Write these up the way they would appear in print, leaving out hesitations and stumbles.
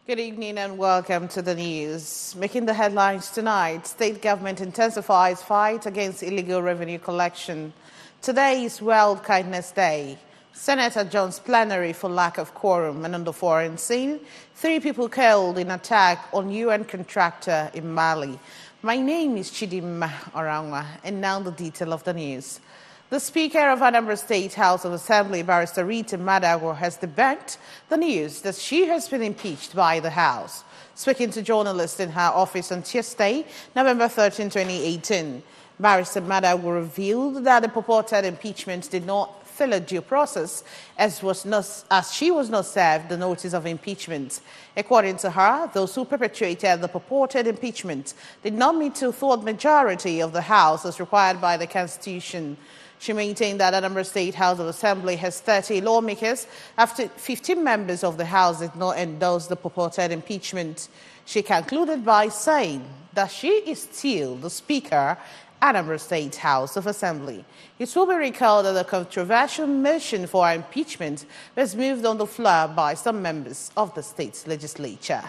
Good evening and welcome to the news. Making the headlines tonight, state government intensifies fight against illegal revenue collection. Today is World Kindness Day. Senate adjourns plenary for lack of quorum, and on the foreign scene, 3 people killed in attack on UN contractor in Mali. My name is Chidimma Orangwa, and now the detail of the news. The Speaker of Anambra State House of Assembly, Barrister Rita Madago, has debunked the news that she has been impeached by the House. Speaking to journalists in her office on Tuesday, November 13, 2018, Barrister Madago revealed that the purported impeachment did not follow due process as she was not served the notice of impeachment. According to her, those who perpetrated the purported impeachment did not meet the third majority of the House as required by the Constitution. She maintained that Anambra State House of Assembly has 30 lawmakers after 15 members of the House did not endorse the purported impeachment. She concluded by saying that she is still the Speaker, Anambra State House of Assembly. It will be recalled that the controversial motion for impeachment was moved on the floor by some members of the state's legislature.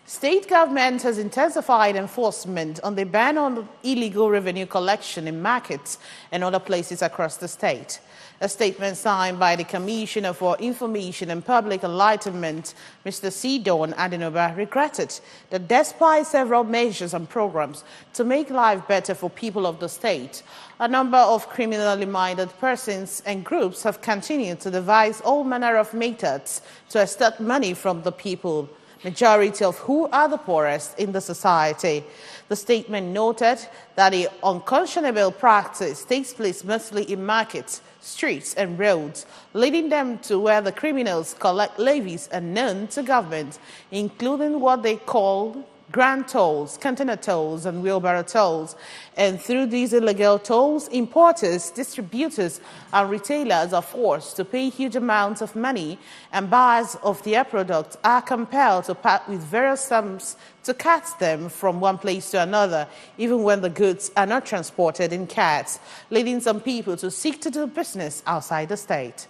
State government has intensified enforcement on the ban on illegal revenue collection in markets and other places across the state. A statement signed by the Commissioner for Information and Public Enlightenment, Mr. Sidon Adenoba, regretted that despite several measures and programs to make life better for people of the state, a number of criminally minded persons and groups have continued to devise all manner of methods to extort money from the people, majority of who are the poorest in the society. The statement noted that the unconscionable practice takes place mostly in markets, streets, and roads, leading them to where the criminals collect levies unknown to government, including what they call grand tolls, container tolls, and wheelbarrow tolls. And through these illegal tolls, importers, distributors, and retailers are forced to pay huge amounts of money, and buyers of their products are compelled to part with various sums to cart them from one place to another, even when the goods are not transported in carts, leading some people to seek to do business outside the state.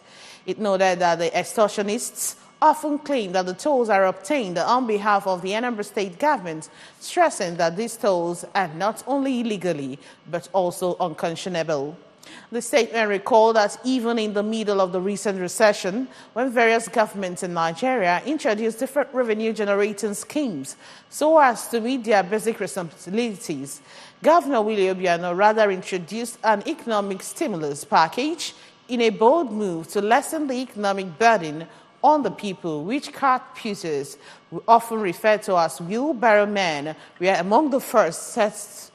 It noted that the extortionists often claim that the tolls are obtained on behalf of the Anambra State government, stressing that these tolls are not only illegally, but also unconscionable. The statement recalled that even in the middle of the recent recession, when various governments in Nigeria introduced different revenue-generating schemes so as to meet their basic responsibilities, Governor Willie Obiano rather introduced an economic stimulus package in a bold move to lessen the economic burden on the people, which cart pushers, often referred to as wheelbarrow men, were among the first sets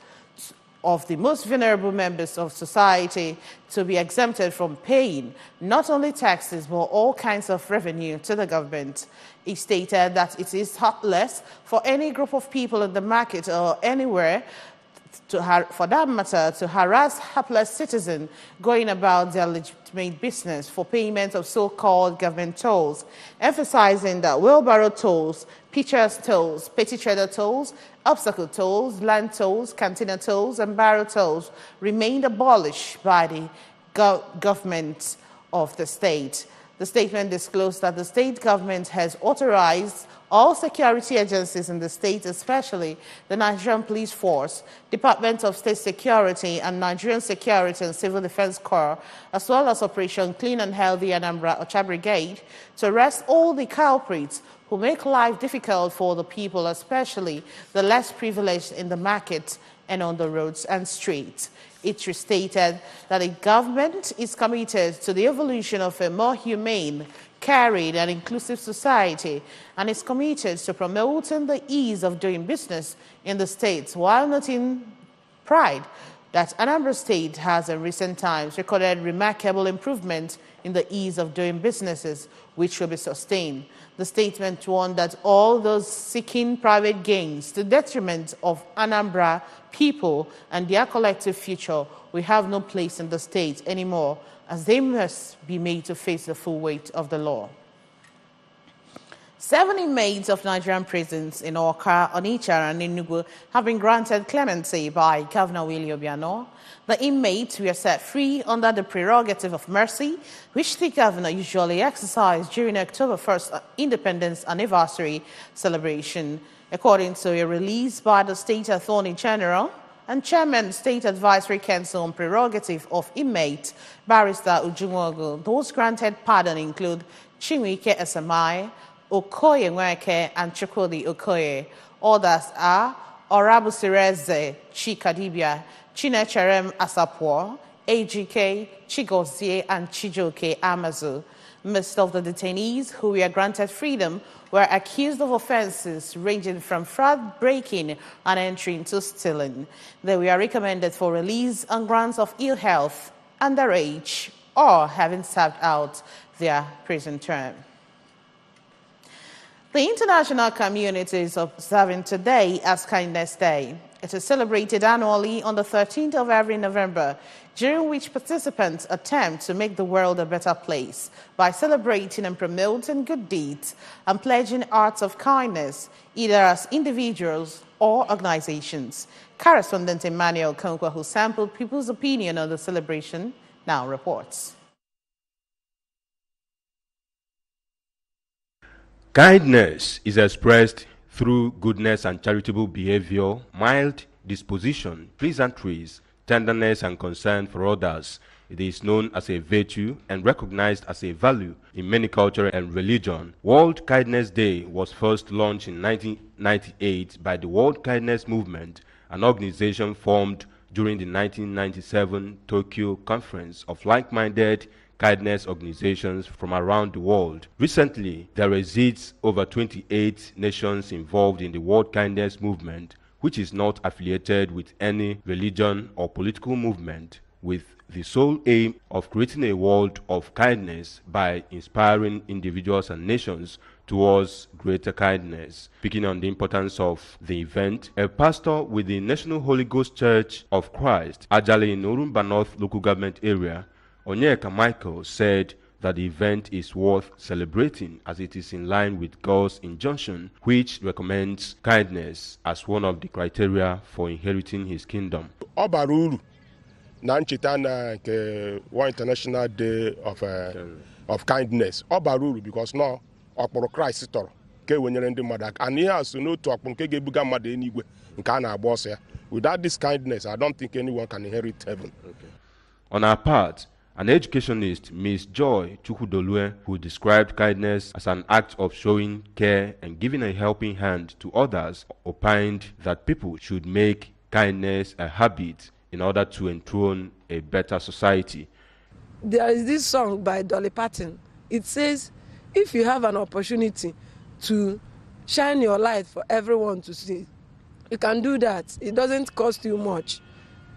of the most vulnerable members of society to be exempted from paying not only taxes but all kinds of revenue to the government. He stated that it is heartless for any group of people in the market or anywhere for that matter, to harass helpless citizens going about their legitimate business for payment of so-called government tolls, emphasizing that wheelbarrow tolls, pitchers tolls, petty trader tolls, obstacle tolls, land tolls, container tolls, and barrow tolls remained abolished by the government of the state. The statement disclosed that the state government has authorized all security agencies in the state, especially the Nigerian Police Force, Department of State Security, and Nigerian Security and Civil Defense Corps, as well as Operation Clean and Healthy Anambra Ocha Brigade, to arrest all the culprits who make life difficult for the people, especially the less privileged in the market and on the roads and streets. It restated that the government is committed to the evolution of a more humane, caring, and inclusive society, and is committed to promoting the ease of doing business in the state, while noting pride that Anambra State has in recent times recorded remarkable improvement in the ease of doing businesses, which will be sustained. The statement warned that all those seeking private gains to the detriment of Anambra people and their collective future will have no place in the state anymore, as they must be made to face the full weight of the law. 7 inmates of Nigerian prisons in Awka, Onitsha, and Enugu have been granted clemency by Governor Willie Obiano. The inmates were set free under the prerogative of mercy, which the governor usually exercised during October 1st Independence Anniversary celebration, according to a release by the State Attorney General and Chairman State Advisory Council on Prerogative of Inmates, Barrister Ujunwogu. Those granted pardon include Chinwike Esamai, Okoye Nweke, and Chukwudi Okoye. Others are Orabusireze Chikadibia, Chinecherem Asapwo, AGK, Chigozie, and Chijoke Amazu. Most of the detainees who were granted freedom were accused of offenses ranging from fraud, breaking, and entry to stealing. They were recommended for release on grounds of ill health, underage, or having served out their prison term. The international community is observing today as Kindness Day. It is celebrated annually on the 13th of every November, during which participants attempt to make the world a better place by celebrating and promoting good deeds and pledging acts of kindness, either as individuals or organizations. Correspondent Emmanuel Konkwa, who sampled people's opinion on the celebration, now reports. Kindness is expressed through goodness and charitable behavior, mild disposition, pleasantries, tenderness and concern for others. It is known as a virtue and recognized as a value in many cultures and religion. World Kindness Day was first launched in 1998 by the World Kindness Movement, an organization formed during the 1997 Tokyo Conference of like-minded kindness organizations from around the world. Recently, there exists over 28 nations involved in the World Kindness Movement, which is not affiliated with any religion or political movement, with the sole aim of creating a world of kindness by inspiring individuals and nations towards greater kindness. Speaking on the importance of the event, a pastor with the National Holy Ghost Church of Christ, Ajale in Orumba North local government area, Onyeka Michael, said that the event is worth celebrating as it is in line with God's injunction, which recommends kindness as one of the criteria for inheriting his kingdom. Obaruru na ncheta na World International Day of Kindness. Obaruru because now okporo Christ toro ke wenyere ndị mmadụ and ihe aso n'otu okporo nke ga-ebuga mmadụ enigwe nke a na-agba ọsọ ya. Without this kindness, I don't think anyone can inherit heaven. Okay. On our part, an educationist, Ms. Joy Chukwudolue, who described kindness as an act of showing care and giving a helping hand to others, opined that people should make kindness a habit in order to enthrone a better society. There is this song by Dolly Parton. It says, if you have an opportunity to shine your light for everyone to see, you can do that. It doesn't cost you much.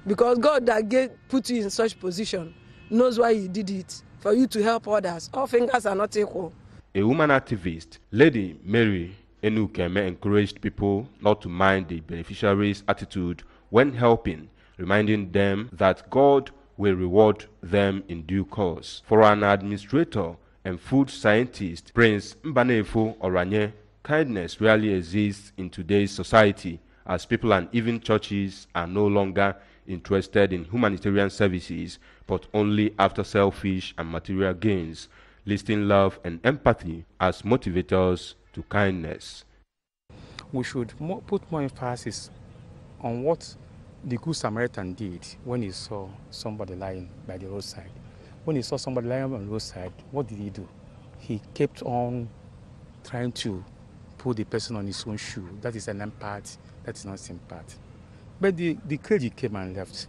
Because God that put you in such position knows why he did it, for you to help others. All fingers are not equal. A woman activist, Lady Mary Enukeme, encouraged people not to mind the beneficiaries' attitude when helping, reminding them that God will reward them in due course. For an administrator and food scientist, Prince Mbanefo Oranye, kindness rarely exists in today's society, as people and even churches are no longer interested in humanitarian services, but only after selfish and material gains, listing love and empathy as motivators to kindness. We should put more emphasis on what the Good Samaritan did when he saw somebody lying by the roadside. When he saw somebody lying on the roadside, what did he do? He kept on trying to put the person on his own shoe. That is an empath, that is not sympathy. But the clergy came and left,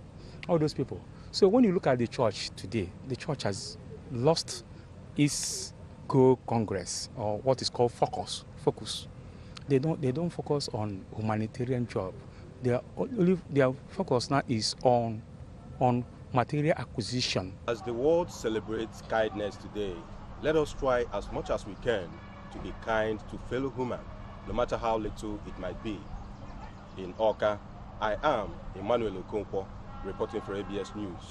all those people. So when you look at the church today, the church has lost its core congress, or what is called focus. They don't focus on humanitarian job. Their focus now is on material acquisition. As the world celebrates kindness today, let us try as much as we can to be kind to fellow human, no matter how little it might be. In Awka, I am Emmanuel Okonkwo, reporting for ABS News.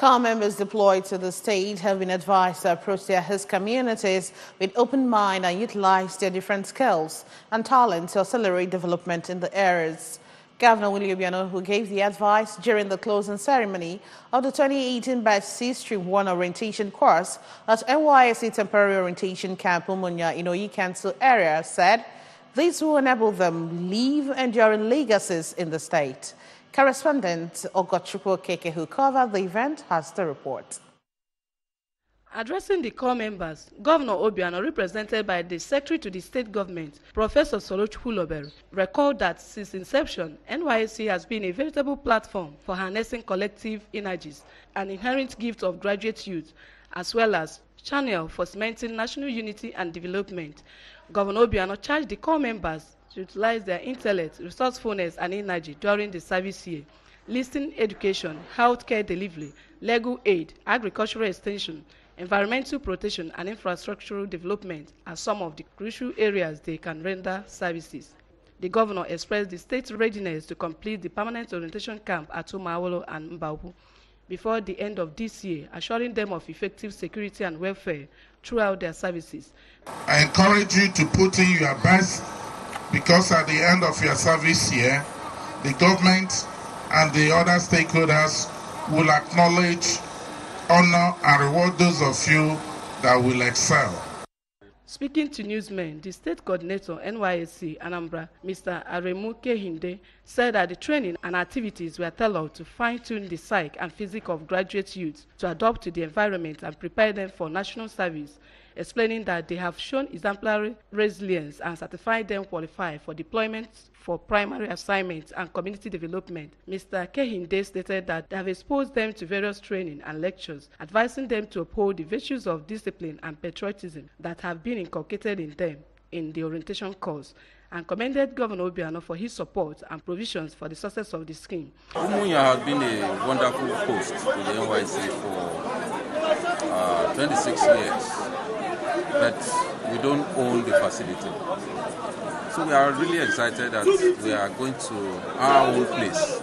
Core members deployed to the state have been advised to approach their host communities with open mind and utilize their different skills and talents to accelerate development in the areas. Governor Willie Obiano, who gave the advice during the closing ceremony of the 2018 Batch C-Stream 1 orientation course at NYSC Temporary Orientation Camp Umunya in Oyi Council area, said this will enable them leave enduring legacies in the state. Correspondent Ogochukwu Keke, who covered the event, has the report. Addressing the core members, Governor Obiano, represented by the Secretary to the State Government, Professor Solochukwu Loberu, recalled that since inception, NYSC has been a veritable platform for harnessing collective energies, an inherent gift of graduate youth, as well as channel for cementing national unity and development. Governor Obiano charged the core members to utilize their intellect, resourcefulness, and energy during the service year. Listing education, healthcare delivery, legal aid, agricultural extension, environmental protection, and infrastructural development are some of the crucial areas they can render services. The governor expressed the state's readiness to complete the permanent orientation camp at Umawolo and Mbaupu before the end of this year, assuring them of effective security and welfare throughout their services. I encourage you to put in your best, because at the end of your service year, the government and the other stakeholders will acknowledge, honor, and reward those of you that will excel. Speaking to newsmen, the state coordinator NYSC Anambra, Mr. Aremu Kehinde, said that the training and activities were tailored to fine-tune the psyche and physique of graduate youths to adapt to the environment and prepare them for national service, explaining that they have shown exemplary resilience and certified them qualified for deployment for primary assignments and community development. Mr. Kehinde stated that they have exposed them to various training and lectures, advising them to uphold the virtues of discipline and patriotism that have been inculcated in them in the orientation course, and commended Governor Obiano for his support and provisions for the success of the scheme. Umunya has been a wonderful host to the NYC for 26 years, but we don't own the facility. So we are really excited that we are going to our own place,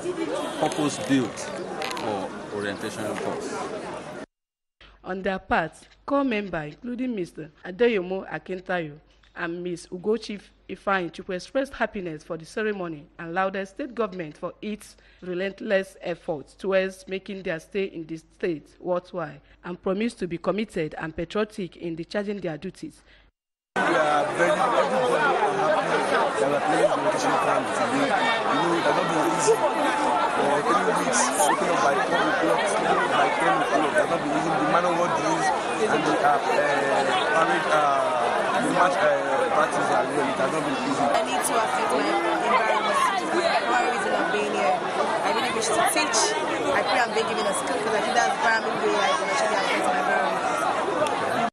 purpose-built for orientation course. On their part, core members, including Mr. Adeyomo Akintayo and Ms. Ugochi Ifeanyi Chukwu, expressed happiness for the ceremony and lauded state government for its relentless efforts towards making their stay in the state worthwhile, and promised to be committed and patriotic in discharging their duties. We are very happy that we're playing the orientation camp today. You know, it has not been easy. 3 weeks, waking up by 4 o'clock, sleeping by 10 o'clock. It has not been easy. The minor ward drills and the match practice as well. It has not been easy. I need to affect my environment. One reason of being here. I really wish to teach. I pray I'm being given a skill because I think that's the primary way I can actually affect my environment.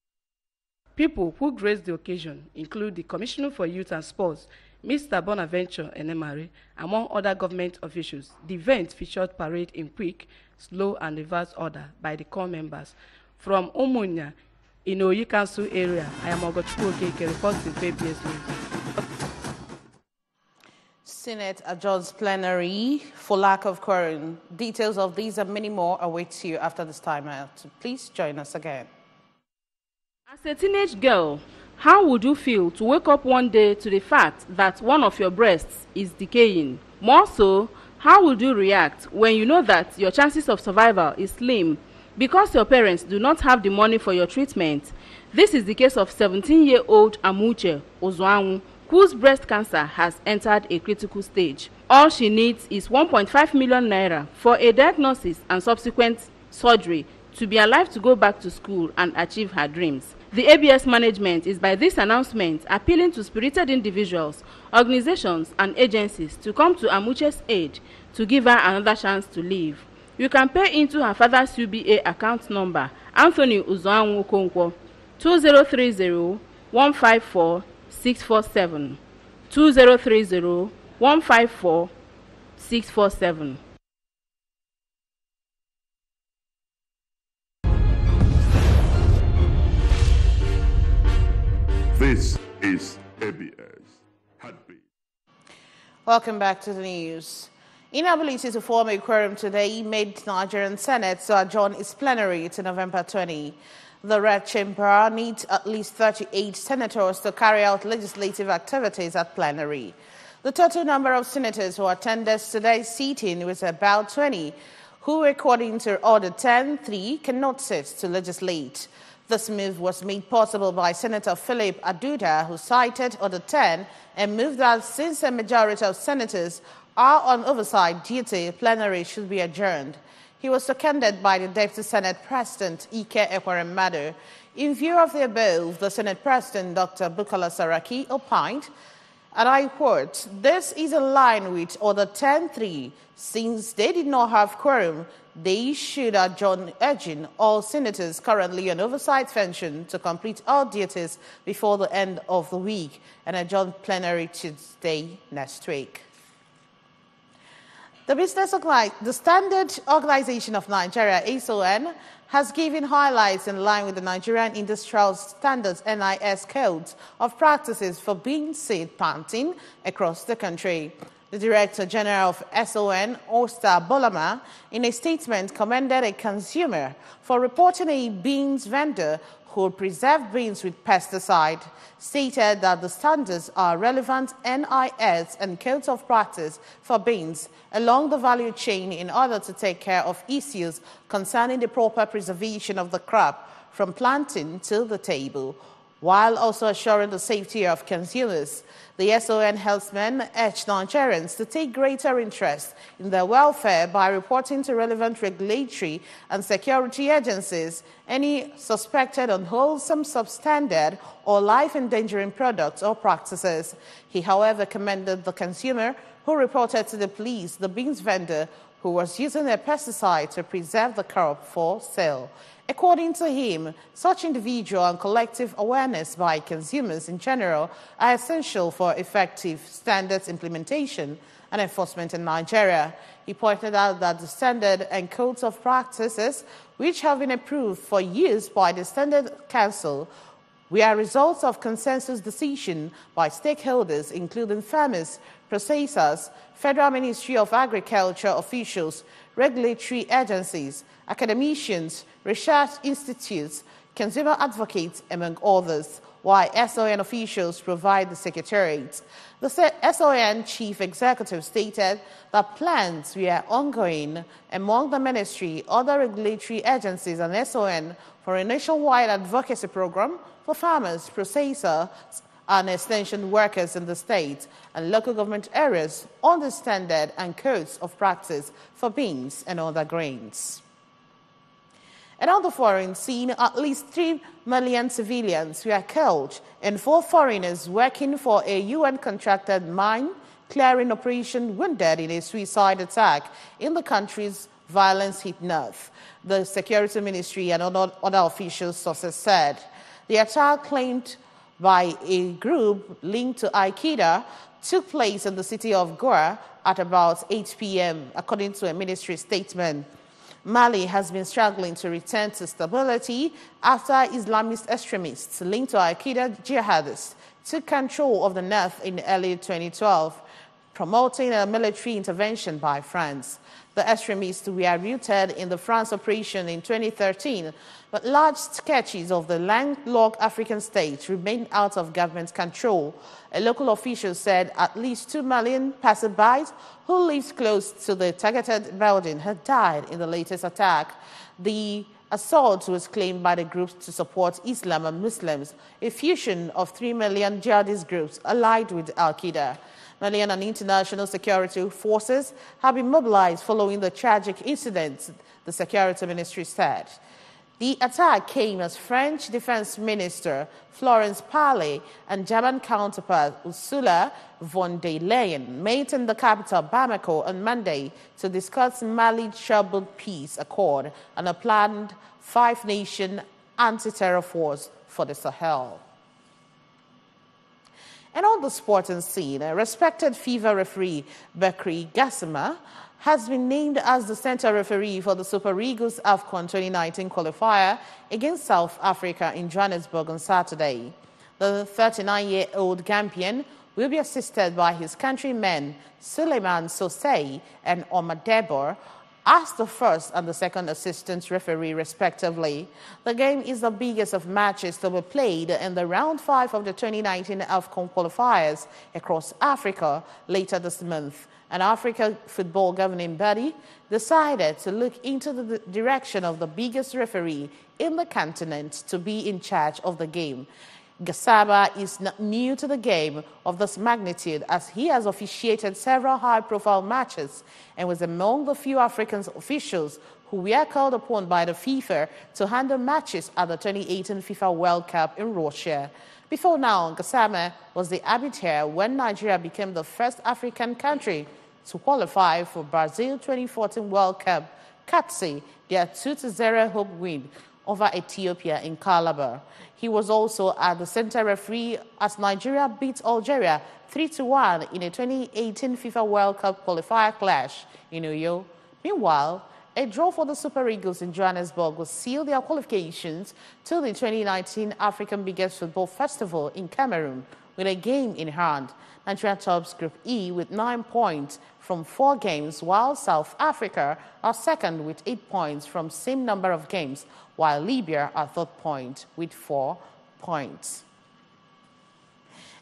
People who graced the occasion include the Commissioner for Youth and Sports, Mr. Bonaventure Enemare, among other government officials. The event featured parade in quick, slow, and reverse order by the core members. From Umunya, in Oyi Council area, I am Ogochukwu Keke reporting for ABS News. Senate adjourns plenary for lack of quorum. Details of these and many more await you after this time out. Please join us again. As a teenage girl, how would you feel to wake up one day to the fact that one of your breasts is decaying? More so, how would you react when you know that your chances of survival is slim because your parents do not have the money for your treatment? This is the case of 17-year-old Amuche Ozuanwu, whose breast cancer has entered a critical stage. All she needs is 1.5 million naira for a diagnosis and subsequent surgery to be alive to go back to school and achieve her dreams. The ABS management is by this announcement appealing to spirited individuals, organizations, and agencies to come to Amuche's aid to give her another chance to live. You can pay into her father's UBA account number, Anthony Uzoanwu Konkwo, 2030-154-647, 2030-154-647. This is ABS. Heartbeat. Welcome back to the news. Inability to form a quorum today made Nigerian Senate to adjourn its plenary to November 20. The Red Chamber needs at least 38 senators to carry out legislative activities at plenary. The total number of senators who attended today's sitting was about 20, who, according to Order 10.3, cannot sit to legislate. This move was made possible by Senator Philip Aduda, who cited Order 10 and moved that since a majority of senators are on oversight duty, plenary should be adjourned. He was seconded by the Deputy Senate President, Ike Ekweremadu. In view of the above, the Senate President, Dr. Bukola Saraki, opined, and I quote, "This is in line with Order 10.3. Since they did not have quorum, they should adjourn, urging all senators currently on oversight function to complete all duties before the end of the week and adjourn plenary Tuesday next week." The Standard Organization of Nigeria, ASON, has given highlights in line with the Nigerian Industrial Standards NIS codes of practices for bean seed planting across the country. The Director General of SON, Osta Bolama, in a statement commended a consumer for reporting a beans vendor who preserved beans with pesticide, stated that the standards are relevant NIS and codes of practice for beans along the value chain in order to take care of issues concerning the proper preservation of the crop from planting to the table, while also assuring the safety of consumers. The SON helpsmen urged Nigerians to take greater interest in their welfare by reporting to relevant regulatory and security agencies any suspected unwholesome, substandard, or life-endangering products or practices. He, however, commended the consumer who reported to the police the beans vendor who was using a pesticide to preserve the crop for sale. According to him, such individual and collective awareness by consumers in general are essential for effective standards implementation and enforcement in Nigeria. He pointed out that the standard and codes of practices, which have been approved for use by the Standard Council, were results of consensus decision by stakeholders, including farmers, processors, Federal Ministry of Agriculture officials, regulatory agencies, academicians, research institutes, consumer advocates, among others, while SON officials provide the secretariat. The SON chief executive stated that plans were ongoing among the ministry, other regulatory agencies, and SON for a nationwide advocacy program for farmers, processors, and extension workers in the state and local government areas on the standard and codes of practice for beans and other grains. And on the foreign scene, at least 3 million civilians were killed and 4 foreigners working for a UN-contracted mine-clearing operation wounded in a suicide attack in the country's violence-hit north, the Security Ministry and other official sources said. The attack, claimed by a group linked to Al-Qaeda, took place in the city of Goa at about 8 p.m., according to a ministry statement. Mali has been struggling to return to stability after Islamist extremists linked to Al-Qaeda jihadists took control of the north in early 2012, promoting a military intervention by France. The extremists were rooted in the France operation in 2013, but large stretches of the landlocked African state remained out of government control. A local official said at least 2 million passersby who lived close to the targeted building had died in the latest attack. The assault was claimed by the groups to support Islam and Muslims, a fusion of 3 million jihadist groups allied with Al-Qaeda. Malian and international security forces have been mobilized following the tragic incident, the Security Ministry said. The attack came as French Defense Minister Florence Parly and German counterpart Ursula von der Leyen met in the capital Bamako on Monday to discuss Mali's troubled peace accord and a planned 5-nation anti-terror force for the Sahel. And on the sporting scene, a respected FIFA referee, Bakri Gassama, has been named as the center referee for the Super Eagles AFCON 2019 qualifier against South Africa in Johannesburg on Saturday. The 39-year-old Gambian, will be assisted by his countrymen Suleiman Sosei and Omar Debor as the first and the second assistant referee, respectively. The game is the biggest of matches to be played in the round 5 of the 2019 AFCON qualifiers across Africa later this month. An African football governing body decided to look into the direction of the biggest referee in the continent to be in charge of the game. Gassaba is not new to the game of this magnitude, as he has officiated several high-profile matches and was among the few African officials who were called upon by the FIFA to handle matches at the 2018 FIFA World Cup in Russia. Before now, Gassama was the arbiter when Nigeria became the first African country to qualify for Brazil 2014 World Cup, courtesy their 2-0 home win over Ethiopia in Calabar. He was also at the center referee as Nigeria beat Algeria 3-1 in a 2018 FIFA World Cup qualifier clash in Uyo. Meanwhile, a draw for the Super Eagles in Johannesburg will seal their qualifications to the 2019 African Biggest Football Festival in Cameroon with a game in hand. Nigeria tops Group E with 9 points from 4 games, while South Africa are second with 8 points from same number of games, while Libya are third point with 4 points.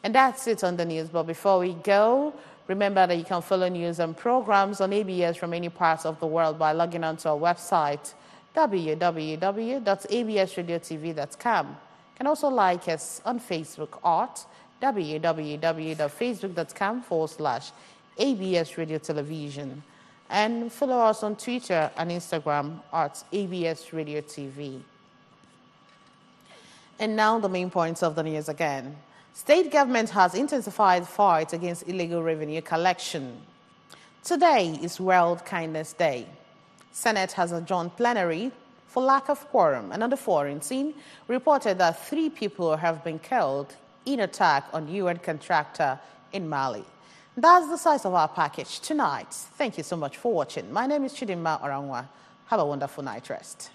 And that's it on the news. But before we go, remember that you can follow news and programs on ABS from any parts of the world by logging onto our website, www.absradiotv.com. You can also like us on Facebook at www.facebook.com/ABS Radio Television. And follow us on Twitter and Instagram at ABS Radio TV. And now the main points of the news again. State government has intensified fight against illegal revenue collection. Today is World Kindness Day. Senate has adjourned plenary for lack of quorum. And on the foreign scene, reported that 3 people have been killed in attack on UN contractor in Mali. That's the size of our package tonight. Thank you so much for watching. My name is Chidinma Orangwa. Have a wonderful night rest.